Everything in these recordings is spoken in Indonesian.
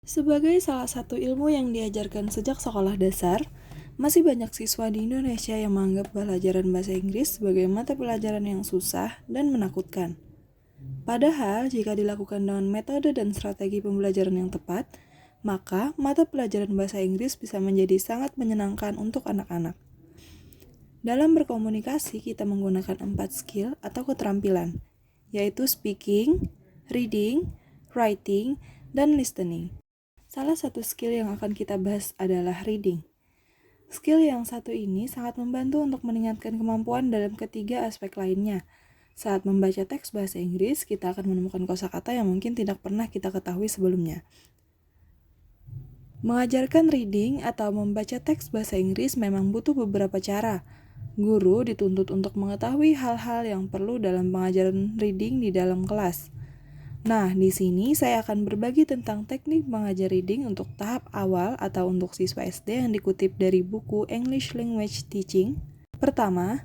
Sebagai salah satu ilmu yang diajarkan sejak sekolah dasar, masih banyak siswa di Indonesia yang menganggap pelajaran bahasa Inggris sebagai mata pelajaran yang susah dan menakutkan. Padahal, jika dilakukan dengan metode dan strategi pembelajaran yang tepat, maka mata pelajaran bahasa Inggris bisa menjadi sangat menyenangkan untuk anak-anak. Dalam berkomunikasi, kita menggunakan 4 skill atau keterampilan, yaitu speaking, reading, writing, dan listening. Salah satu skill yang akan kita bahas adalah reading. Skill yang satu ini sangat membantu untuk meningkatkan kemampuan dalam ketiga aspek lainnya. Saat membaca teks bahasa Inggris, kita akan menemukan kosakata yang mungkin tidak pernah kita ketahui sebelumnya. Mengajarkan reading atau membaca teks bahasa Inggris memang butuh beberapa cara. Guru dituntut untuk mengetahui hal-hal yang perlu dalam pengajaran reading di dalam kelas. Nah, di sini saya akan berbagi tentang teknik mengajar reading untuk tahap awal atau untuk siswa SD yang dikutip dari buku English Language Teaching. Pertama,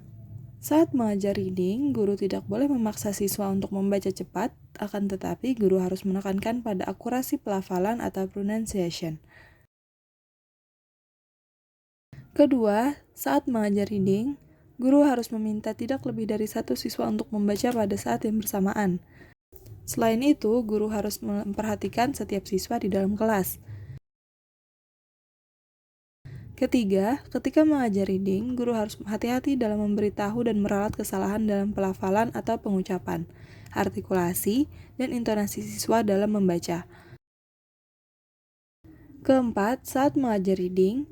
saat mengajar reading, guru tidak boleh memaksa siswa untuk membaca cepat, akan tetapi guru harus menekankan pada akurasi pelafalan atau pronunciation. Kedua, saat mengajar reading, guru harus meminta tidak lebih dari satu siswa untuk membaca pada saat yang bersamaan. Selain itu, guru harus memperhatikan setiap siswa di dalam kelas. Ketiga, ketika mengajar reading, guru harus hati-hati dalam memberitahu dan meralat kesalahan dalam pelafalan atau pengucapan, artikulasi, dan intonasi siswa dalam membaca. Keempat, saat mengajar reading,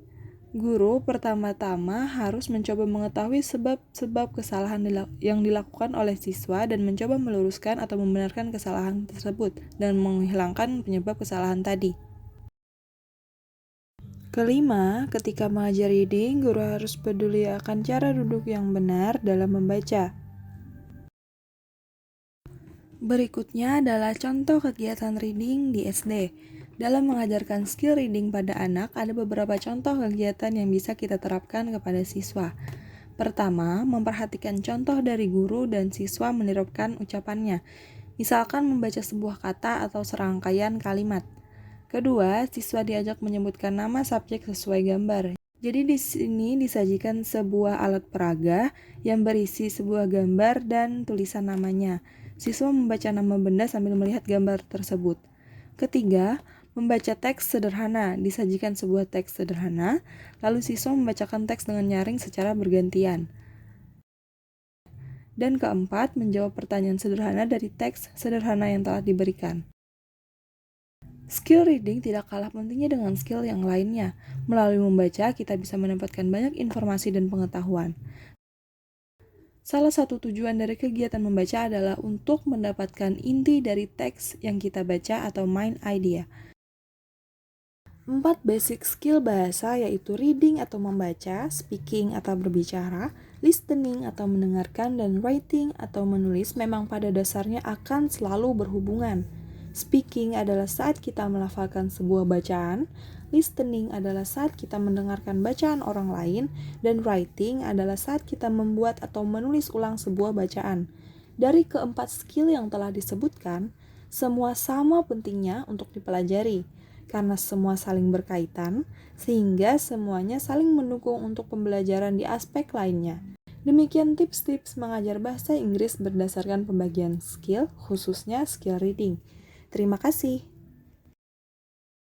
guru pertama-tama harus mencoba mengetahui sebab-sebab kesalahan yang dilakukan oleh siswa dan mencoba meluruskan atau membenarkan kesalahan tersebut dan menghilangkan penyebab kesalahan tadi. Kelima, ketika mengajar reading, guru harus peduli akan cara duduk yang benar dalam membaca. Berikutnya adalah contoh kegiatan reading di SD. Dalam mengajarkan skill reading pada anak, ada beberapa contoh kegiatan yang bisa kita terapkan kepada siswa. Pertama, memperhatikan contoh dari guru dan siswa menirupkan ucapannya. Misalkan membaca sebuah kata atau serangkaian kalimat. Kedua, siswa diajak menyebutkan nama subjek sesuai gambar. Jadi di sini disajikan sebuah alat peraga yang berisi sebuah gambar dan tulisan namanya. Siswa membaca nama benda sambil melihat gambar tersebut. Ketiga, membaca teks sederhana. Disajikan sebuah teks sederhana, lalu siswa membacakan teks dengan nyaring secara bergantian. Dan keempat, menjawab pertanyaan sederhana dari teks sederhana yang telah diberikan. Skill reading tidak kalah pentingnya dengan skill yang lainnya. Melalui membaca, kita bisa mendapatkan banyak informasi dan pengetahuan. Salah satu tujuan dari kegiatan membaca adalah untuk mendapatkan inti dari teks yang kita baca atau main idea. 4 basic skill bahasa yaitu reading atau membaca, speaking atau berbicara, listening atau mendengarkan, dan writing atau menulis memang pada dasarnya akan selalu berhubungan. Speaking adalah saat kita melafalkan sebuah bacaan, listening adalah saat kita mendengarkan bacaan orang lain, dan writing adalah saat kita membuat atau menulis ulang sebuah bacaan. Dari keempat skill yang telah disebutkan, semua sama pentingnya untuk dipelajari, karena semua saling berkaitan, sehingga semuanya saling mendukung untuk pembelajaran di aspek lainnya. Demikian tips-tips mengajar bahasa Inggris berdasarkan pembagian skill, khususnya skill reading. Terima kasih.